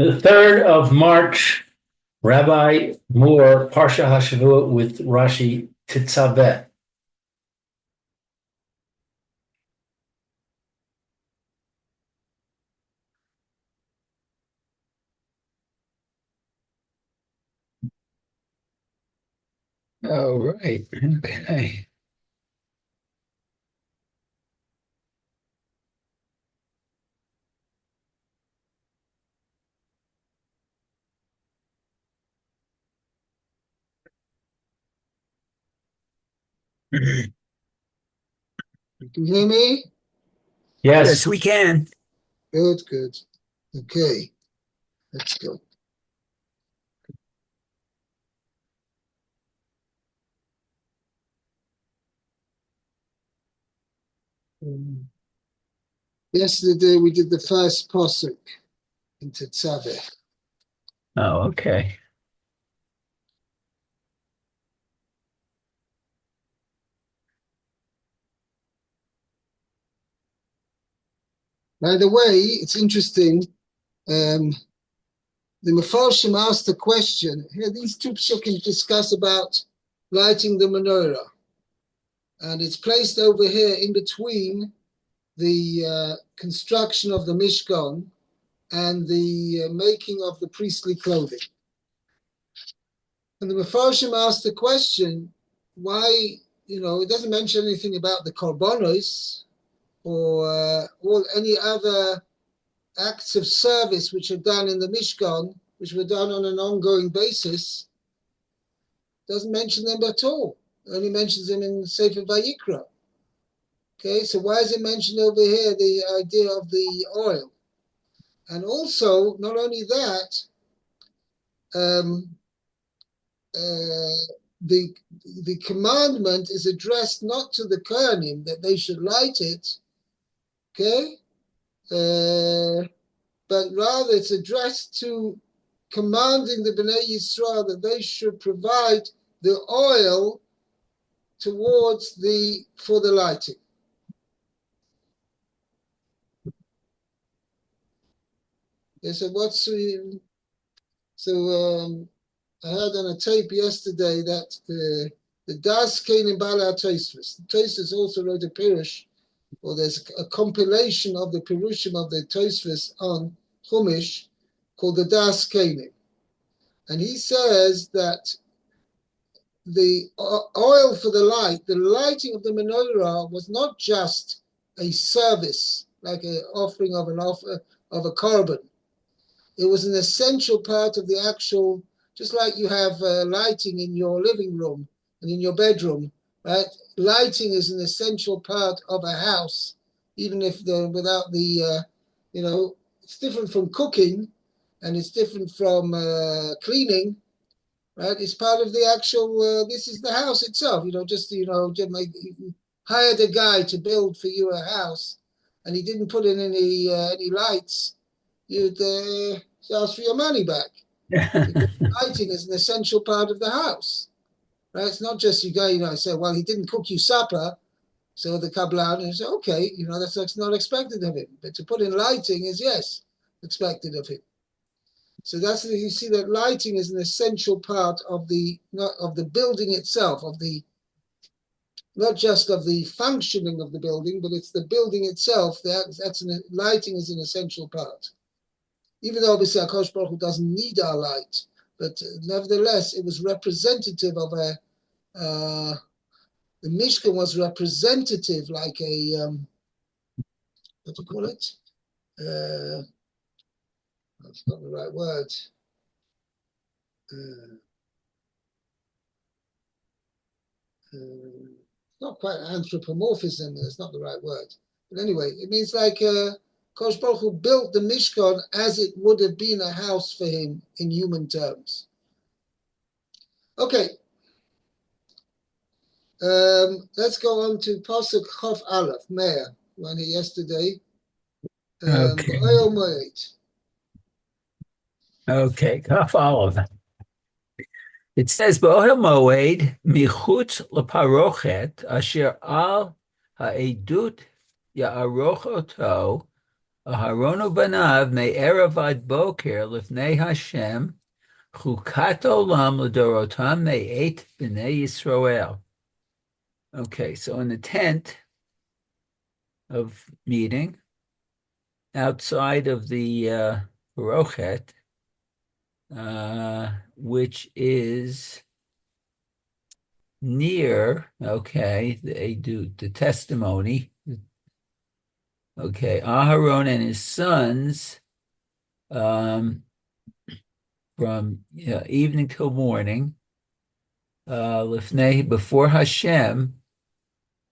The 3rd of March, Rabbi Moore, Parsha Hashavua with Rashi, Tetzaveh. Oh, right. Okay. You can hear me? Yes, Yes, we can. Good, good. Okay, let's go. Yesterday we did the first posuk in Tetzaveh. Oh, okay. By the way, it's interesting. Um, the Mefarshim asked the question. Here, these two psukim discuss about lighting the menorah, and it's placed over here in between the construction of the Mishkan and the making of the priestly clothing. And the Mefarshim asked the question, why, it doesn't mention anything about the korbanos or all any other acts of service which are done in the Mishkan, which were done on an ongoing basis. Doesn't mention them at all. It only mentions them in Sefer Vayikra. Okay, so why is it mentioned over here, the idea of the oil? And also, not only that, um, the the commandment is addressed not to the Kohanim that they should light it, okay, but rather it's addressed to commanding the Bnei Yisrael that they should provide the oil towards for the lighting. They said, I heard on a tape yesterday that the Das came in Bala Tosfos. The Tosfos also wrote a Pirush, or there's a compilation of the Pirushim of the Tosfos on Chumash called the Das Kenim. And he says that the oil for the lighting of the menorah was not just a service, like an offering of a korban. It was an essential part of the actual, just like you have lighting in your living room and in your bedroom, right? Lighting is an essential part of a house, even if without it's different from cooking and it's different from cleaning, right? It's part of the actual, this is the house itself, just hired a guy to build for you a house and he didn't put in any lights, you'd ask for your money back because lighting is an essential part of the house, right? It's not just you go, say, well, he didn't cook you supper, so the kablan, and say, okay, that's not expected of him. But to put in lighting is, yes, expected of him. So you see that lighting is an essential part of the building itself, of the not just of the functioning of the building, but it's the building itself. Lighting is an essential part. Even though obviously Akash Baruch Hu doesn't need our light, but nevertheless, it was representative of the Mishkan was representative, like what do you call it? That's not the right word. Not quite anthropomorphism, that's not the right word. But anyway, it means like Kosh Baruch Hu built the Mishkan as it would have been a house for him in human terms. Okay, let's go on to Pasuk Chof Aleph, Meir, one here yesterday. Okay. Okay. Follow that. It says, "B'ohel moed michutz leparochet asher al ha'edut ya'aroch oto Aharonu banav me'erev ad boker lifnei Hashem chukat olam l'dorotam me'et b'nei Yisrael. Okay, so in the tent of meeting, outside of the Rochet, which is near, okay, the testimony. Okay, Aharon and his sons from evening till morning, lifnei before Hashem,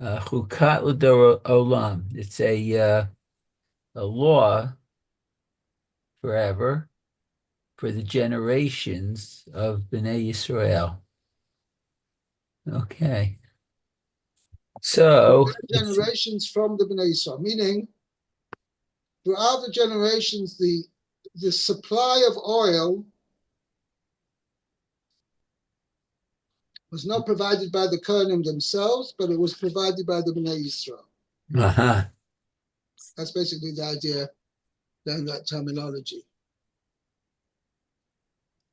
chukat l'dor olam. It's a law forever for the generations of Bnei Yisrael. Okay. So generations from the Bnei Yisrael, meaning throughout the generations, the supply of oil was not provided by the Kohanim themselves, but it was provided by the Bnei Yisrael. uh-huh. That's basically the idea behind that terminology.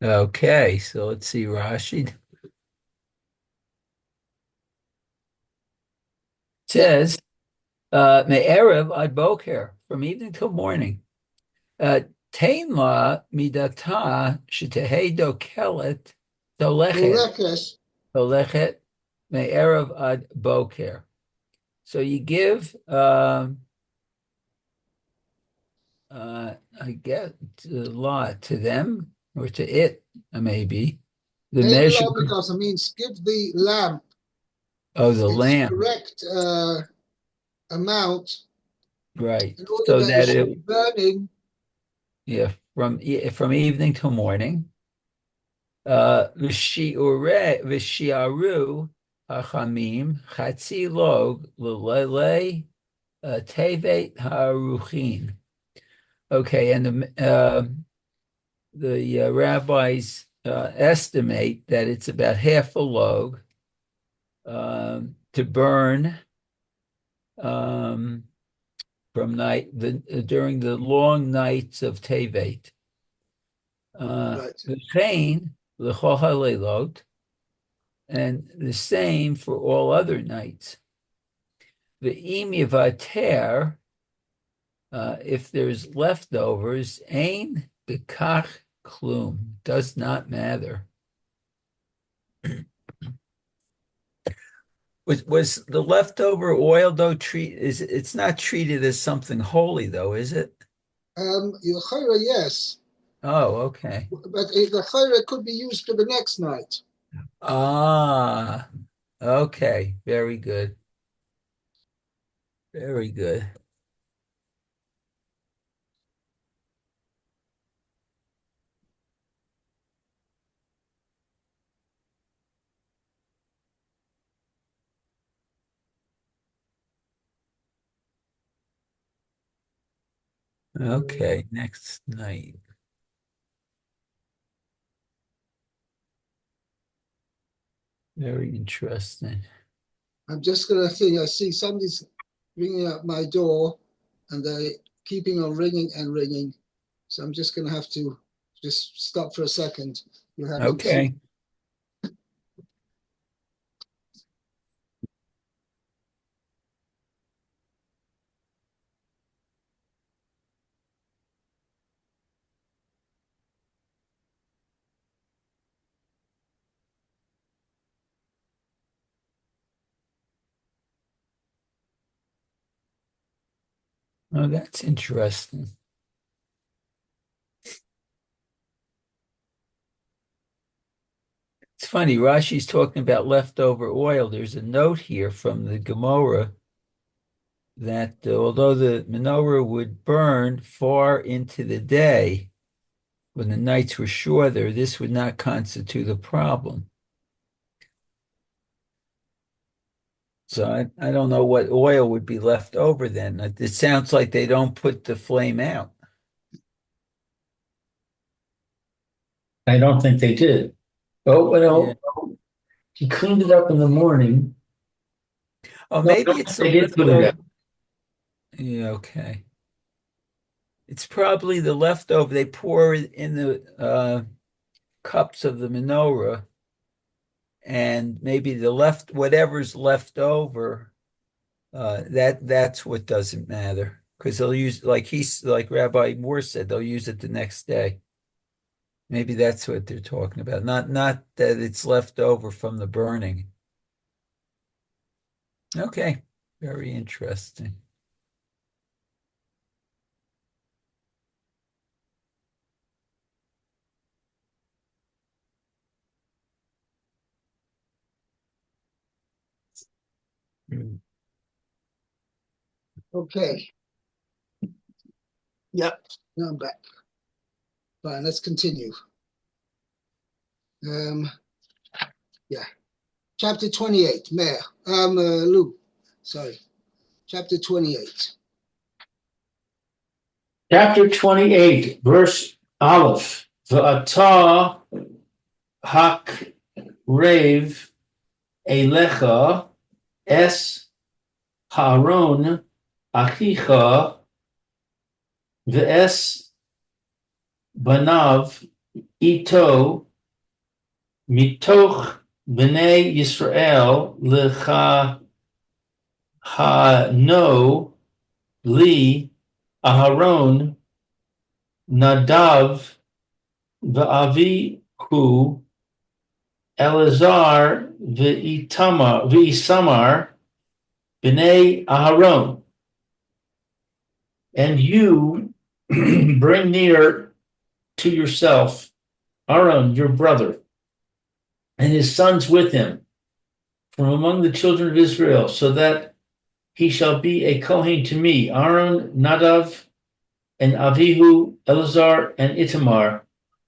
Okay, so let's see, Rashi. It says, Me'erev ad boker, from evening till morning. Tain la midata shetehei dokelet dolechet me'erev ad boker. So you give, I guess, a lot to them, or to it, maybe. The measure Because it means give the lamp of the its lamp. correct amount, Right. in order So that that it should it, be burning. yeah, from evening till morning. V'shiaru hachamim chatzi log l'lele tevet haruchin. Okay, and the rabbis estimate that it's about half a log to burn from during the long nights of Tevet. V'chein l'chol halelot, and the same for all other nights. V'im yivater, if there's leftovers, ein bekach klum, does not matter. Was the leftover oil though it's not treated as something holy though, is it? Yes. Oh, okay. But the chayra could be used for the next night. Ah, okay. Very good. Very good. Okay, next night. Very interesting. I'm just going to think, I see somebody's ringing at my door and they're keeping on ringing and ringing. So I'm just going to have to just stop for a second. Okay. Oh, that's interesting. It's funny, Rashi's talking about leftover oil. There's a note here from the Gemara that although the menorah would burn far into the day when the nights were shorter, this would not constitute a problem. So I don't know what oil would be left over then. It sounds like they don't put the flame out. I don't think they did. Oh, well, Yeah. he cleaned it up in the morning. Oh, No, maybe it's they the did put it leftover. out. Yeah, okay. It's probably the leftover. They pour it in the cups of the menorah, and maybe whatever's left over, that's what doesn't matter. Because they'll use, like Rabbi Moore said, they'll use it the next day. Maybe that's what they're talking about. Not that it's left over from the burning. Okay, very interesting. Okay. Yep. Now I'm back. Fine. Let's continue. Yeah. Chapter 28. Meir. Lou. Sorry. Chapter 28. Chapter 28, verse Aleph. V'ata hakrev elecha es Haron achicha ve'es banav ito mitoch b'nei Yisrael lecha hano li Aharon Nadav ve'avihu Elazar ve'isamar b'nei Aharon, and you bring near to yourself Aaron, your brother, and his sons with him from among the children of Israel, so that he shall be a Kohen to me. Aaron, Nadav, and Avihu, Elazar, and Itamar,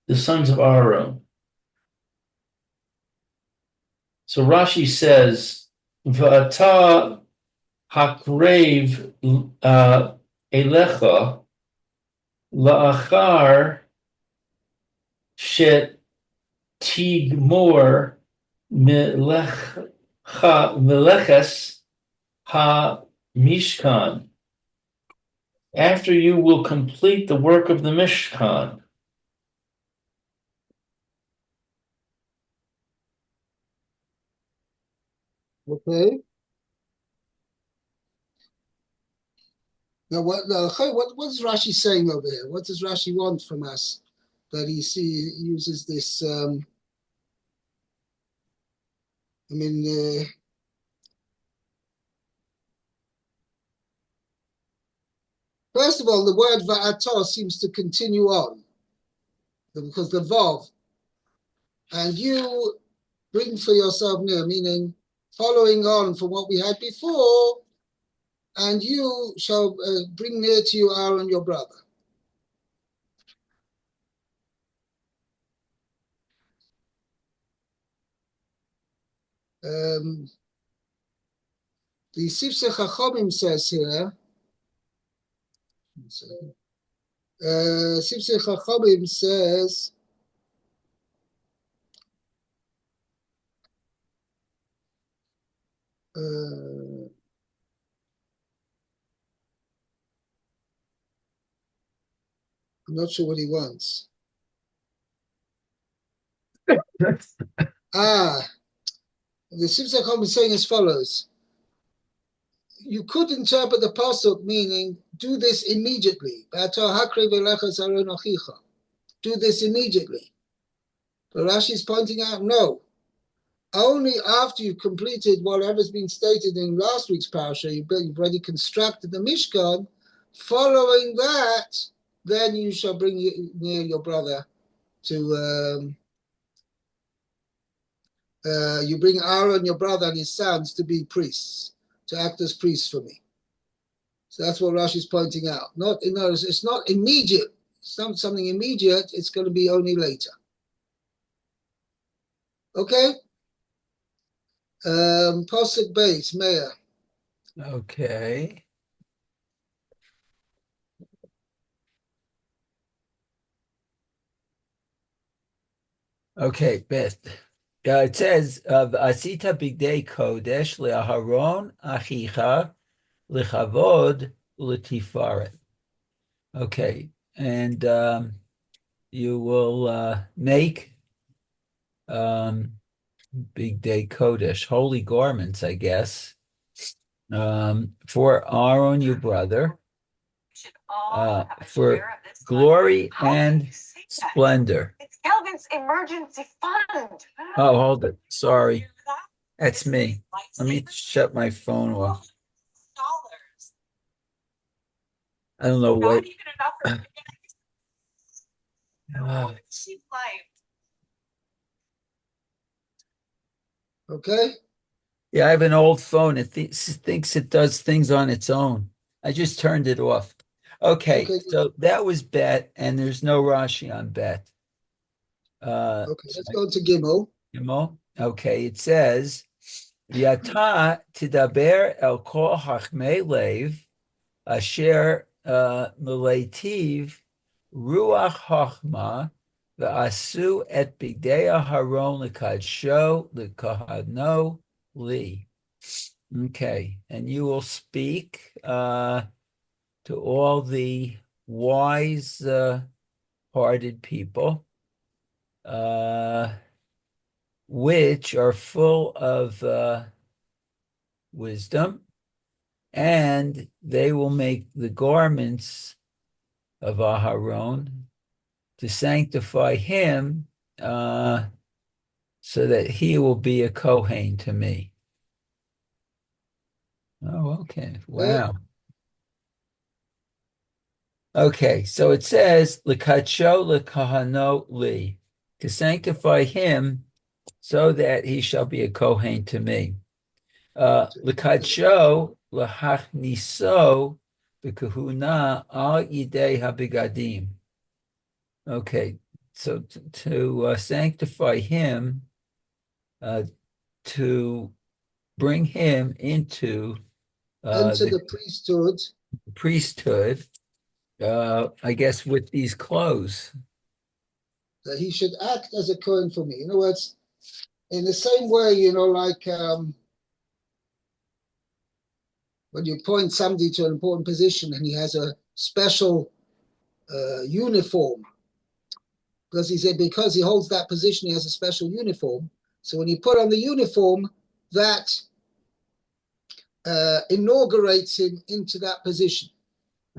the sons of Aaron. So Rashi says, V'ata hakrev elecha la'achar shet tigmor meleches ha-mishkan. After you will complete the work of the Mishkan. Okay. Now, what's Rashi saying over here? What does Rashi want from us? That he uses this. First of all, the word va'ato seems to continue on because the vav, and you bring for yourself near, meaning following on from what we had before, and you shall bring near to you Aaron, your brother. The Sifsei Chachamim says here, Sifsei Chachamim says, I'm not sure what he wants. The Sifsei Chachamim is saying as follows. You could interpret the pasuk meaning, do this immediately. Do this immediately. But Rashi is pointing out, no. Only after you've completed whatever's been stated in last week's Parsha, you've already constructed the Mishkan. Following that, then you shall bring near your brother to, you bring Aaron, your brother, and his sons to be priests, to act as priests for me. So that's what Rashi is pointing out. It's not immediate. It's not something immediate. It's going to be only later. Okay? Pasuk Beis, Meir. Okay. Okay, Beth. It says, "Asita bigdei kodesh leAharon achicha lechavod letifaret." Okay. And you will make big day Kodesh, holy garments, I guess, for Aaron, your brother, for glory and splendor. It's Kelvin's emergency fund. Oh, hold it. Sorry. That's me. Let me shut my phone off. I don't know what. Okay? Yeah, I have an old phone. It thinks it does things on its own. I just turned it off. Okay, Okay, so that was Bet, and there's no Rashi on Bet. okay, let's go to Gimel. Gimel. Okay, it says, "Yata tidaber el kol hachmei lev asher meletiv ruach chachma v'asu et bigdei aharon lekadsho lekahano li." Okay, and you will speak to all the wise hearted people, which are full of wisdom, and they will make the garments of Aharon to sanctify him so that he will be a Kohen to me. Oh, okay. Wow. Okay, so it says, L'kacho l'kahano li, to sanctify him so that he shall be a Kohen to me. L'kacho l'hachniso b'kahuna al yidei habigadim. Okay, so to sanctify him, to bring him into Enter the the priesthood, I guess with these clothes. that he should act as a Kohen for me. In other words, in the same way, like when you appoint somebody to an important position and he has a special uniform, because he holds that position, he has a special uniform. So when you put on the uniform, that inaugurates him into that position.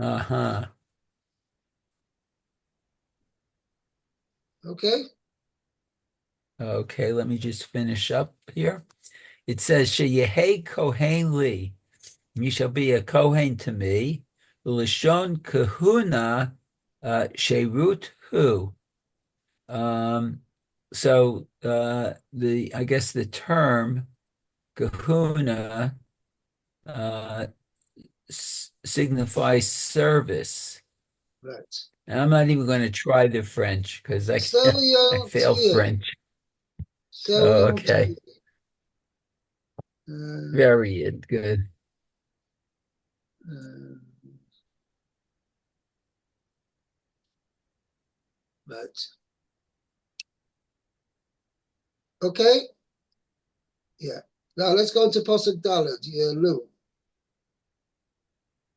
Uh-huh. Okay? Okay, let me just finish up here. It says, Sheyehei Kohen li, you shall be a Kohen to me. L'shon kahuna sherut hu. So I guess the term kahuna signifies service. Right. And I'm not even going to try the French because I failed French. Okay. Very good. Right. Okay. Yeah. Now let's go to Pasuk Daled. Lou.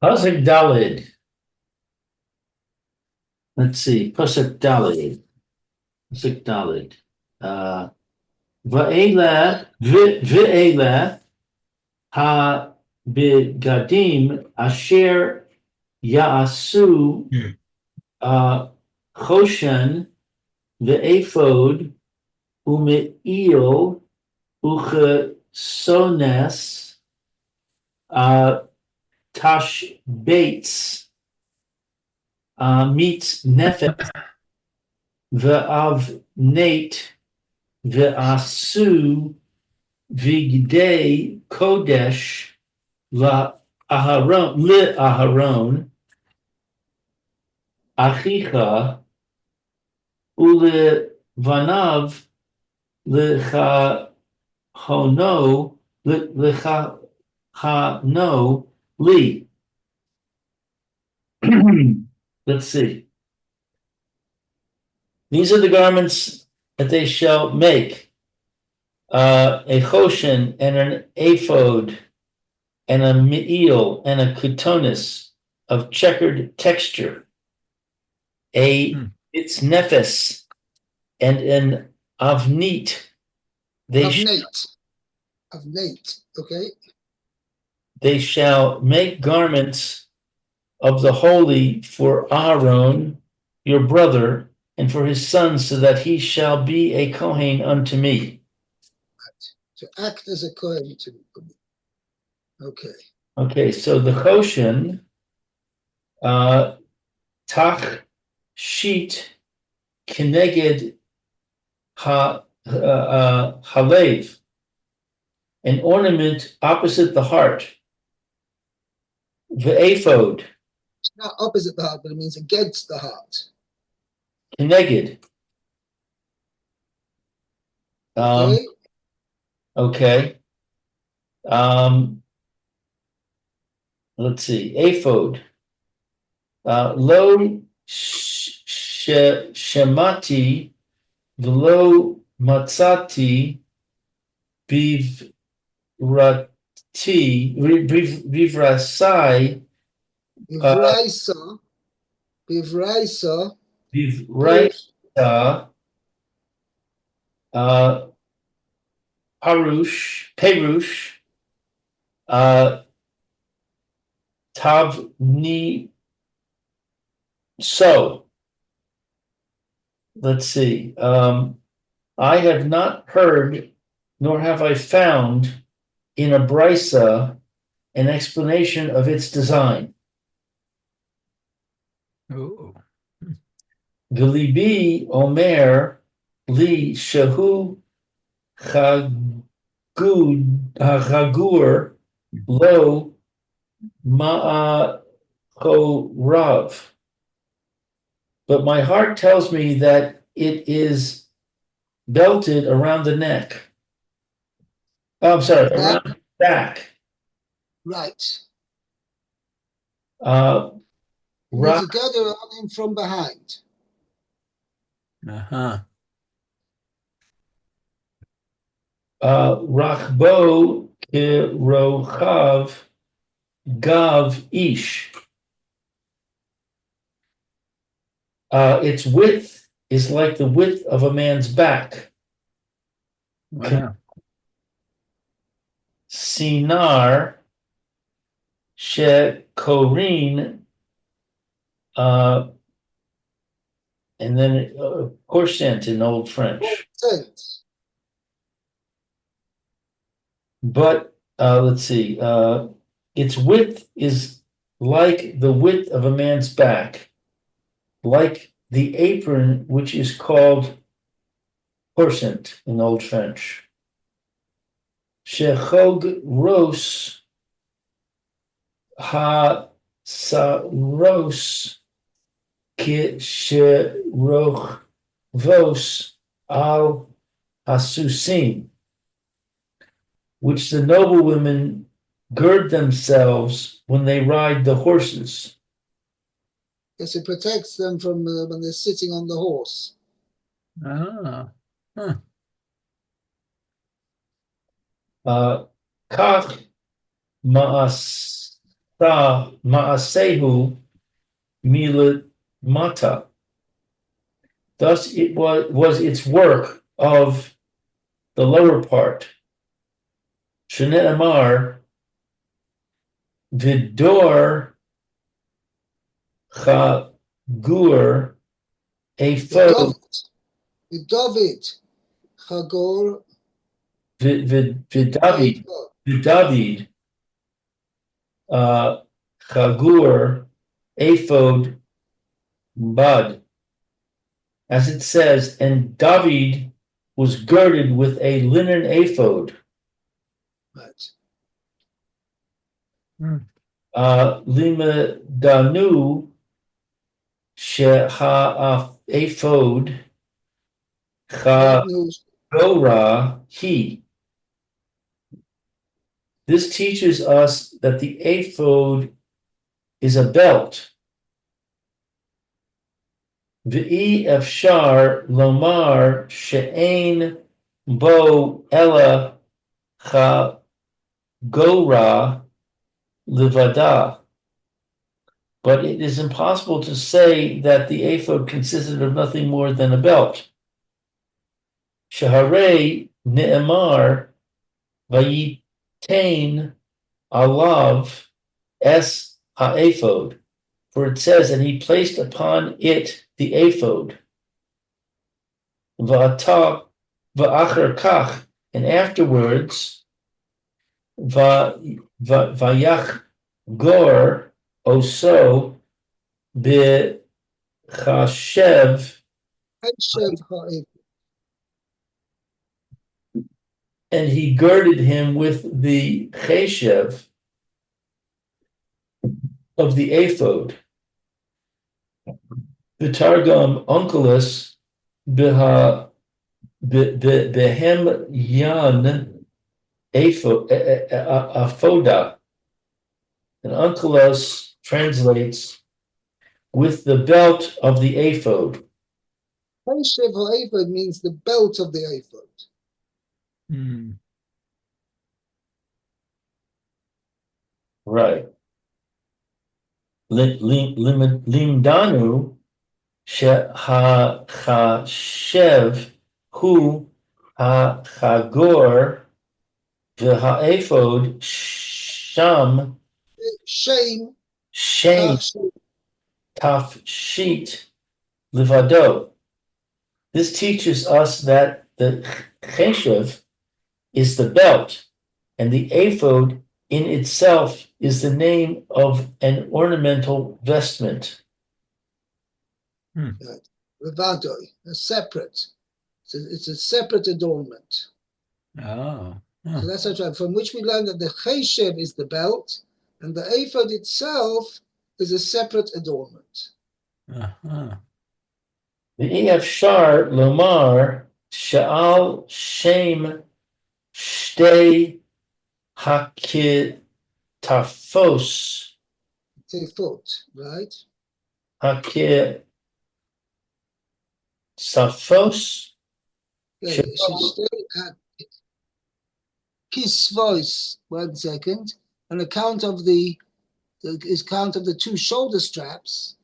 Pasuk Daled. Let's see. Pasuk Daled. Pasuk Daled. Ve'ela ha begadim asher ya'asu choshen ve'ephod ume'il uchesones tashbeitz meets nefet ve'avnate ve'asu vigdei kodesh Aharon achicha ulevanav lechahono lechano li. Let's see. These are the garments that they shall make: a choshen and an ephod, and a me'il and a kutonis of checkered texture. a it's nephes and an avnit. Avnate. Okay. They shall make garments of the holy for Aaron, your brother, and for his sons, so that he shall be a Kohen unto me. To act as a Kohen to me. Okay. Okay, so the Choshen, Tach Sheet Keneged Halev, an ornament opposite the heart. The ephod, It's not opposite the heart, but it means against the heart. Keneged. Okay. Okay. Let's see. Ephod. Lo shemati v'lo matzati bivrasai Bivraisa. bivraisa perush tavni. So let's see. I have not heard, nor have I found in a brisa an explanation of its design. Oh. V'libi omer li shehu chagur lo ma'achorav. But my heart tells me that it is belted around the neck. Oh, I'm sorry, around the back. Right. Rach, It's together on him from behind. Rachbo kirochav gav ish. Its width is like the width of a man's back. Wow. Sinar shekorin, and then corset in Old French. But let's see. Its width is like the width of a man's back, like the apron which is called corset in Old French. Shechog ros ha saros ki sheroch vos al hasusim, which the noblewomen gird themselves when they ride the horses. Yes, it protects them from when they're sitting on the horse. Kach maasehu milet mata. Thus it was its work of the lower part. Shenet Amar Vidor Chagur Ephod David Chagor Vidavid Chagur Ephod Bad. As it says, and David was girded with a linen ephod. Right. Lima Danu Sheha Ephod Chagora He. This teaches us that the ephod is a belt. V'i efshar lomar she'ein bo ella chagora livada. but it is impossible to say that the ephod consisted of nothing more than a belt. Shaharei ne'emar vayitain alav es ha'ephod, for it says, and he placed upon it the ephod. Va'ata va'acher kach, and afterwards, vayach gor oso b'chashev, Hashav ha'ephod. and he girded him with the cheshev of the ephod. The Targum Onkelos behem yan aphoda, and Onkelos translates with the belt of the ephod. Hashav ha'ephod means the belt of the ephod. Hmm. Right. Limdanu shehachashev hu hachagor v'ha'ephod sham Shame, shame kach shem. tafshit livado. This teaches us that the cheshev is the belt, and the ephod in itself is the name of an ornamental vestment. Levadoi, a separate. It's a separate adornment. Oh. So that's how right, from which we learn that the cheshev is the belt, and the ephod itself is a separate adornment. Uh-huh. The Shar Lomar Sha'al Shem Shtei Hakitafos Tefot, right? Hakitsafos. Yeah, it should stay at kisvois. 1 second. On account of the two shoulder straps.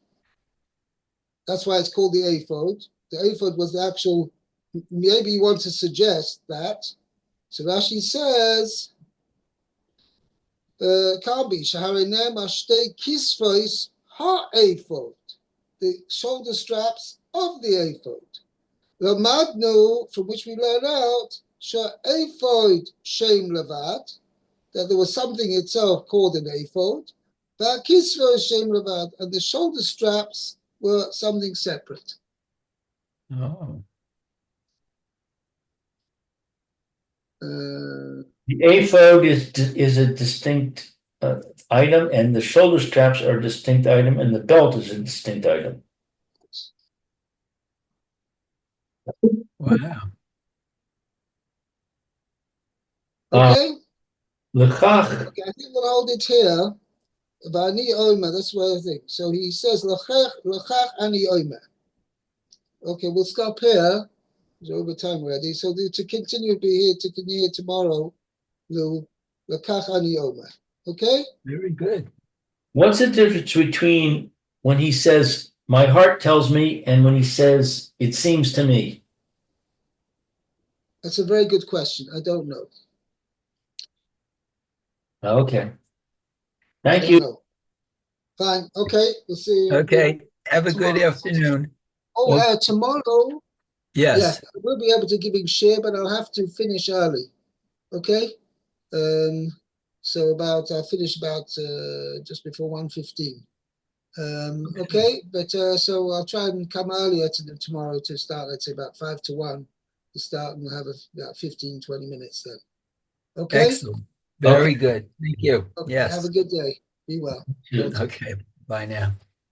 That's why it's called the ephod. The ephod was the actual. Maybe you want to suggest that. So Rashi says, "Kabi shaharinem ashtei kisvois ha-ephod," the shoulder straps of the ephod. Lamadnu, from which we learn out, ephod shem levad, that there was something itself called an ephod, va'kisvo shem levad, and the shoulder straps were something separate. Oh. The ephod is a distinct item, and the shoulder straps are a distinct item, and the belt is a distinct item. Wow. Okay? L'chach, Okay, I think we'll hold it here. V'ani omer, that's what I think. So he says, l'chach ani omer. Okay, we'll stop here. It's over time already. So to continue be here tomorrow, l'chach ani omer. Okay? Very good. what's the difference between when he says, my heart tells me, and when he says, it seems to me? That's a very good question. I don't know. Okay. Thank I you. don't know. Fine. Okay. We'll see you. Okay. Have a good tomorrow. afternoon. Oh, tomorrow. Yes. Yeah, I will be able to give him share, but I'll have to finish early. Okay. So I'll finish about just before 1:15. Okay, but so I'll try and come earlier tomorrow to start. Let's say about 5 to 1 to start, and we'll have about 15, 20 minutes then. Okay. Excellent. Very good. Thank you. Okay. Yes. Have a good day. Be well. Okay. Bye now.